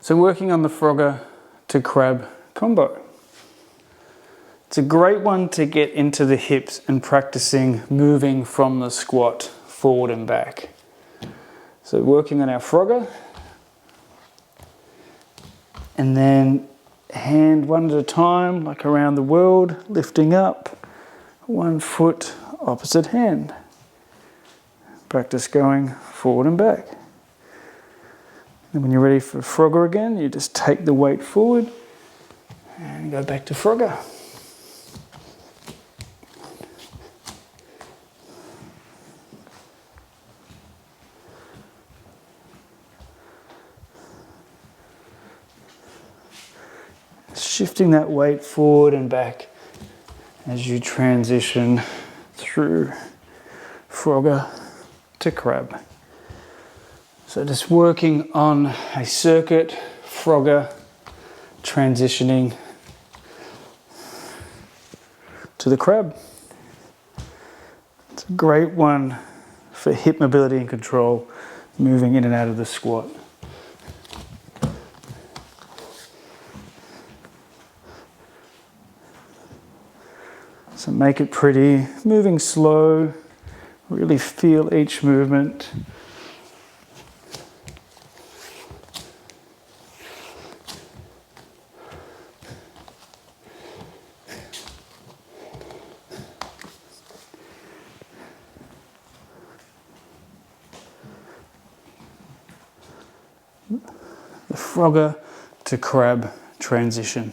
So working on the Frogger to crab combo. It's a great one to get into the hips and practicing moving from the squat forward and back. So working on our Frogger, and then hand one at a time, like around the world, lifting up, 1 foot, opposite hand. Practice going forward and back. And when you're ready for Frogger again, you just take the weight forward and go back to Frogger. Shifting that weight forward and back as you transition through Frogger to crab. So just working on a circuit, Frogger, transitioning to the crab. It's a great one for hip mobility and control, moving in and out of the squat. So make it pretty, moving slow, really feel each movement. The Frogger to crab transition.